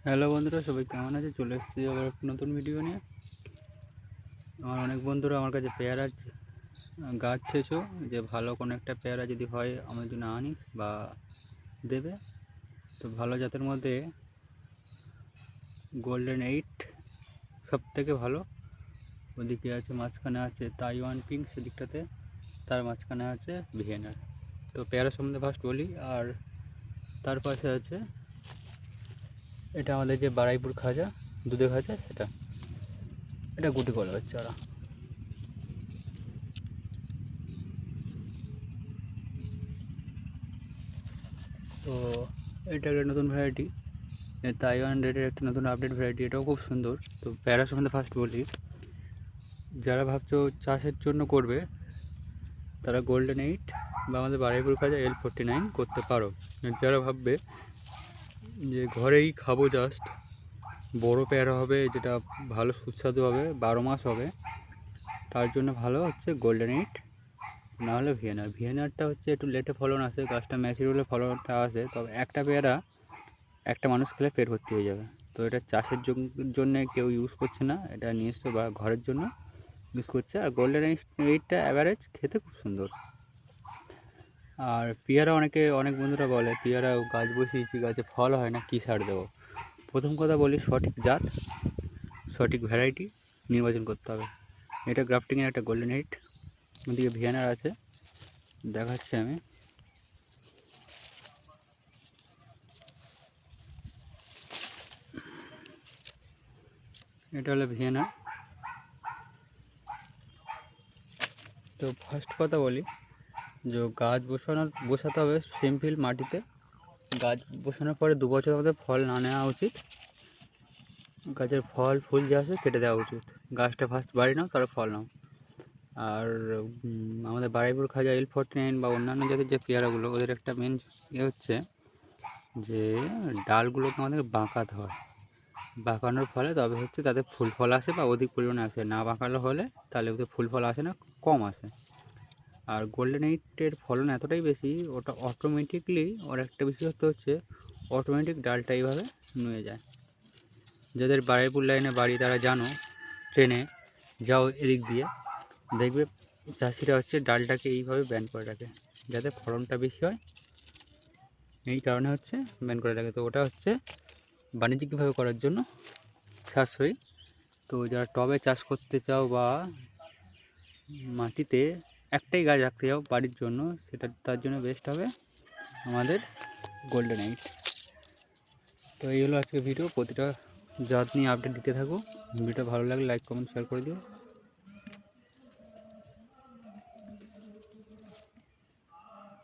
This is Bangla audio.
হ্যালো বন্ধুরা, সবাই কেমন আছে? চলে এসেছি আবার একটা নতুন ভিডিও নিয়ে। আমার অনেক বন্ধুরা আমার কাছে পেয়ারা গাছ চেয়েছো যে ভালো কোনো একটা পেয়ারা যদি হয় আমার জন্য আনিস বা দেবে। তো ভালো জাতের মধ্যে গোল্ডেন 8 সব থেকে ভালো। ওদিকে আছে, মাঝখানে আছে তাইওয়ান পিঙ্ক, সেদিকটাতে তার মাঝখানে আছে ভিয়েনার। তো পেয়ারা সম্বন্ধে ফার্স্ট বলি, আর তার পাশে আছে এটা আমাদের যে বারাইপুর খাজা, দুধে খাজা, সেটা এটা গুটি কলার চারা। তো এটা একটা নতুন ভ্যারাইটি, তাইওয়ান রেডের একটা নতুন আপডেট ভ্যারাইটি, এটাও খুব সুন্দর। তো প্যারা সম্বন্ধে ফার্স্ট বলি, যারা ভাবছো চাষের জন্য করবে তারা গোল্ডেন 8 বা আমাদের বারাইপুর কাজে L49 করতে পারো। যারা ভাববে যে ঘরেই খাবো, জাস্ট বড় পেয়ারা হবে যেটা ভালো সুস্বাদু হবে, 12 মাস হবে, তার জন্য ভালো হচ্ছে গোল্ডেন 8, নাহলে ভিয়েনারটা হচ্ছে একটু লেটে ফলন আসে, গাছটা ম্যাচিউর হলে ফলনটা আসে, তবে একটা পেয়ারা একটা মানুষ খেলে পেট ভর্তি হয়ে যাবে। তো এটা চাষের জন্য কেউ ইউজ করছে না, এটা নিজস্ব বা ঘরের জন্য ইউজ করছে। আর গোল্ডেন 8টা অ্যাভারেজ, খেতে খুব সুন্দর। আর পেয়ারা অনেক বন্ধুরা বলে পেয়ারা গাছ বসিয়েছি, গাছে ফল হয় না, কী সার দেবো। প্রথম কথা বলি, সঠিক জাত সঠিক ভ্যারাইটি নির্বাচন করতে হবে। এটা গ্রাফটিংয়ের একটা গোল্ডেন 8, ওদিকে ভিয়েনার আছে, দেখাচ্ছি আমি। এটা হলো ভিয়েনার। তো ফার্স্ট কথা বলি যে গাছ বসাতে হবে সিম্পল মাটিতে। গাছ বসানোর পরে 2 বছর মধ্যে ফল না নেওয়া উচিত। গাছের ফল ফুল যে আসে কেটে দেওয়া উচিত। গাছটা ফার্স্ট বাড়ি নাও, তারপর ফল নাও। আর আমাদের বারাইপুর খাজা L49 বা অন্যান্য জাতের যে পেয়ারাগুলো, ওদের একটা মেন হচ্ছে যে ডালগুলোকে আমাদের বাঁকাতে হয়। বাঁকানোর ফলে তবে হচ্ছে তাতে ফুল ফল আসে বা অধিক পরিমাণে আসে। না বাঁকানো হলে তাহলে ওদের ফুল ফল আসে না, কম আসে। আর গোল্ডেন 8-এর ফলন এতটাই বেশি, ওটা অটোমেটিকলি, ওর একটা বিশেষত্ব হচ্ছে অটোমেটিক ডালটা এইভাবে নুয়ে যায়। যাদের বারাইপুর লাইনে বাড়ি তারা জানো, ট্রেনে যাও এদিক দিয়ে, দেখবে চাষিরা হচ্ছে ডালটাকে এইভাবে ব্যান্ড করে রাখে যাতে ফলনটা বেশি হয়। এই কারণে হচ্ছে ব্যান্ড করে রাখে। তো ওটা হচ্ছে বাণিজ্যিকভাবে করার জন্য সাশ্রয়ী। তো যারা টবে চাষ করতে চাও বা মাটিতে একটাই গাছ রাখতে চাও বাড়ির জন্য, সেটা তার জন্য বেস্ট হবে আমাদের গোল্ডেন 8। তো এই হলো আজকে ভিডিও। প্রতিটা জাত নিয়ে আপডেট দিতে থাকো। ভিডিওটা ভালো লাগলে লাইক কমেন্ট শেয়ার করে দিও।